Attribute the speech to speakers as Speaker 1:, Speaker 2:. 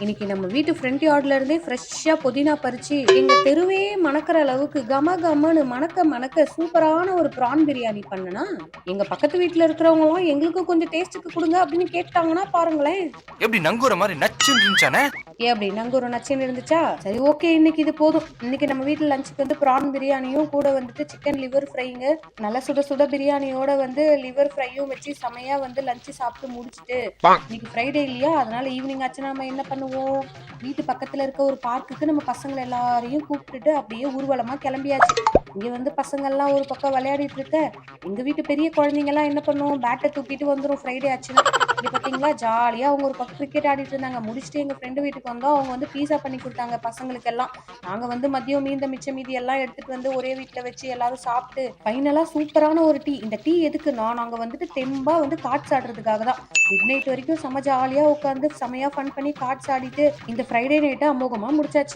Speaker 1: இன்னைக்கு நம்ம வீட்டு ஃப்ரண்ட் யார்ட்ல இருந்தே ஃப்ரெஷ்ஷா புதினா பறிச்சு எங்க தெருவே மணக்கிற அளவுக்கு கம கமன்னு மணக்க மணக்க சூப்பரான ஒரு ப்ரான் பிரியாணி பண்ணனா எங்க பக்கத்து வீட்டுல இருக்கிறவங்க எல்லாம் எங்களுக்கு கொஞ்சம் டேஸ்ட்டுக்கு கொடுங்க அப்படின்னு கேட்டாங்கன்னா பாருங்களேன்.
Speaker 2: எப்படி நங்கூர மாதிரி நச்சுன்னு இருந்துச்சானே?
Speaker 1: அப்படி நாங்க ஒரு நச்சுன்னு இருந்துச்சா? சரி, ஓகே, இன்னைக்கு இது போதும். இன்னைக்கு நம்ம வீட்டுல லஞ்சுக்கு வந்து ப்ரான் பிரியாணியும் கூட வந்துட்டு சிக்கன் லிவர் ஃப்ரைங்க, நல்ல சுட சுட பிரியாணியோட வந்து லிவர் ஃப்ரையும் வச்சு செமையா வந்து லஞ்சு சாப்பிட்டு முடிச்சுட்டு இன்னைக்கு ஃப்ரைடே இல்லையா, அதனால ஈவினிங் ஆச்சுன்னா நம்ம என்ன பண்ணுவோம், வீட்டு பக்கத்துல இருக்க ஒரு பார்க்குக்கு நம்ம பசங்களை எல்லாரையும் கூப்பிட்டுட்டு அப்படியே ஊர்வலமா கிளம்பியாச்சு. இங்க வந்து பசங்க எல்லாம் ஒரு பக்கம் விளையாடிட்டு இருக்க, எங்க வீட்டு பெரிய குழந்தைங்க எல்லாம் என்ன பண்ணுவோம், பேட்டை தூக்கிட்டு வந்துரும் ஃப்ரைடே ஆச்சுன்னா. இங்க பாத்தீங்களா, ஜாலியா அவங்க ஒரு பக்கம் கிரிக்கெட் ஆடிட்டு இருந்தாங்க. முடிச்சுட்டு எங்க ஃப்ரெண்டு வீட்டுக்கு வந்தோம். அவங்க வந்து பீஸா பண்ணி கொடுத்தாங்க பசங்களுக்கு எல்லாம். நாங்க வந்து மதியம் மீந்த மிச்ச மீதி எல்லாம் எடுத்துட்டு வந்து ஒரே வீட்டுல வச்சு எல்லாரும் சாப்பிட்டு ஃபைனலா சூப்பரான ஒரு டீ. இந்த டீ எதுக்குன்னா, நாங்க வந்துட்டு தெம்பா வந்து கார்ட்ஸ் ஆடுறதுக்காக தான். மிட் நைட் வரைக்கும் செம ஜாலியா உட்காந்து செமையா ஃபன் பண்ணி கார்ட்ஸ் ஆடிட்டு இந்த ஃப்ரைடே நைட்டை அமோகமா முடிச்சாச்சு.